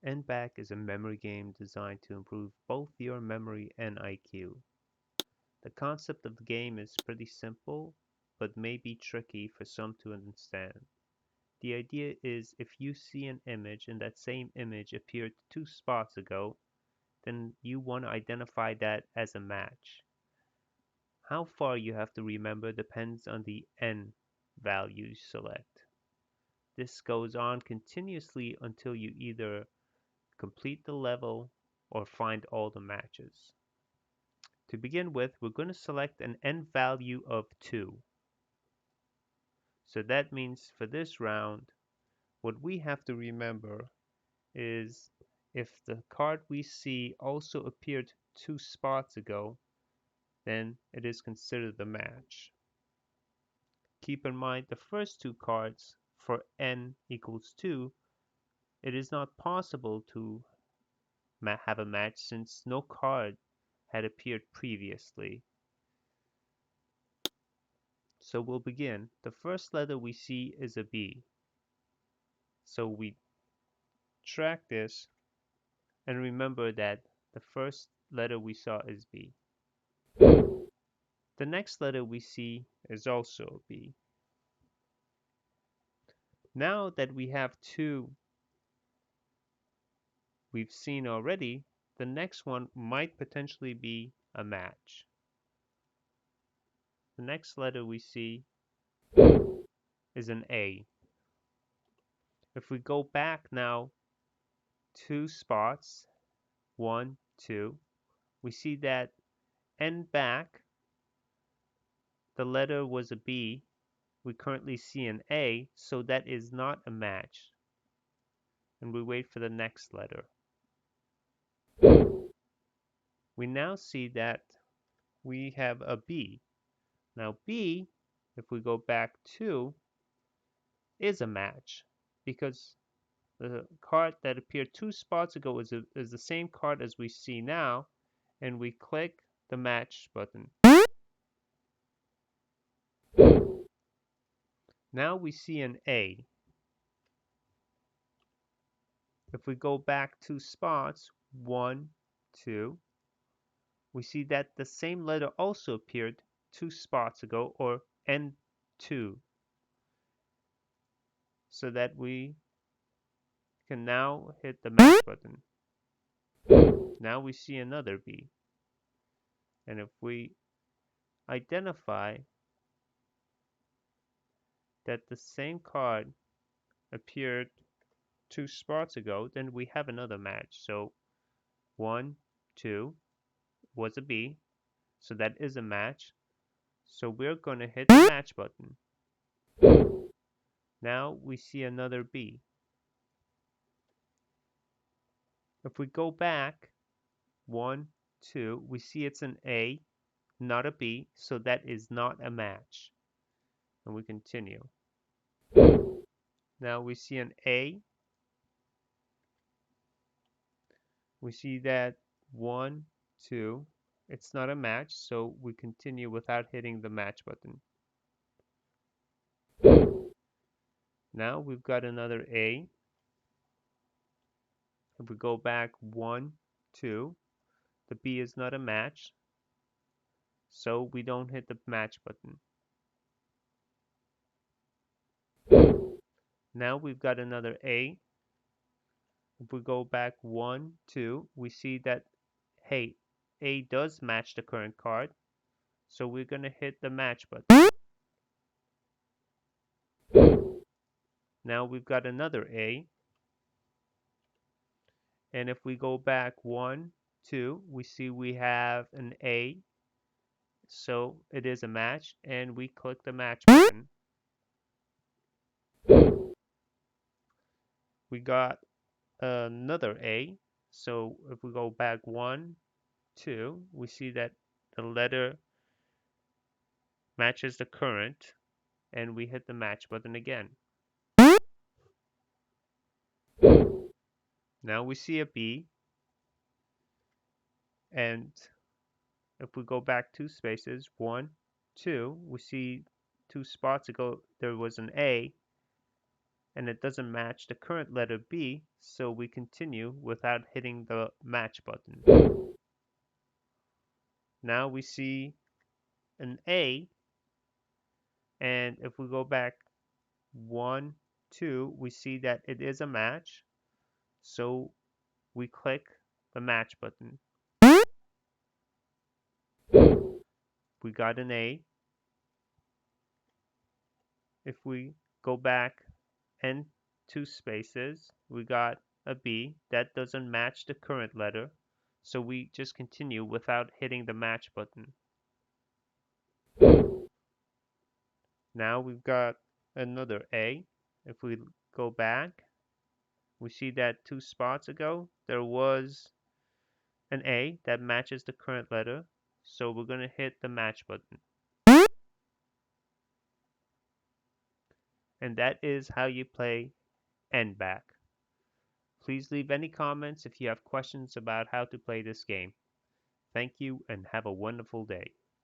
N-back is a memory game designed to improve both your memory and IQ. The concept of the game is pretty simple, but may be tricky for some to understand. The idea is if you see an image and that same image appeared 2 spots ago, then you want to identify that as a match. How far you have to remember depends on the N value you select. This goes on continuously until you either complete the level or find all the matches. To begin with, we're going to select an N value of 2. So that means for this round, what we have to remember is if the card we see also appeared 2 spots ago, then it is considered a match. Keep in mind the first 2 cards for n equals 2, it is not possible to have a match since no card had appeared previously. So we'll begin. The first letter we see is a B. So we track this and remember that the first letter we saw is B. The next letter we see is also B. Now that we have 2 we've seen already, the next one might potentially be a match. The next letter we see is an A. If we go back now 2 spots, 1, 2, we see that N back, the letter was a B. We currently see an A, so that is not a match. And we wait for the next letter. We now see that we have a B. Now B, if we go back 2, is a match because the card that appeared 2 spots ago is the same card as we see now, and we click the match button. Now we see an A. If we go back 2 spots, 1, 2, we see that the same letter also appeared 2 spots ago, or N2, so that we can now hit the match button. Now we see another B. And if we identify that the same card appeared 2 spots ago, then we have another match. So 1, 2 was a B, so that is a match. So we're going to hit the match button. Now we see another B. If we go back 1, 2, we see it's an A, not a B, so that is not a match. And we continue. Now we see an A. We see that 1, 2, it's not a match, so we continue without hitting the match button. Now we've got another A. If we go back 1, 2, the B is not a match, so we don't hit the match button. Now we've got another A. If we go back 1, 2, we see that, hey, A does match the current card, so we're going to hit the match button. Now we've got another A. And if we go back 1, 2, we see we have an A, so it is a match, and we click the match button. We got another A, so if we go back 1, 2, we see that the letter matches the current, and we hit the match button again. Now we see a B, and if we go back 2 spaces, 1, 2, we see 2 spots ago there was an A, and it doesn't match the current letter B, so we continue without hitting the match button. Now we see an A, and if we go back 1, 2, we see that it is a match, so we click the match button. We got an A. If we go back and 2 spaces, we got a B. That doesn't match the current letter, so we just continue without hitting the match button. Now we've got another A. If we go back, we see that 2 spots ago there was an A that matches the current letter, so we're going to hit the match button. And that is how you play End Back. Please leave any comments if you have questions about how to play this game. Thank you and have a wonderful day.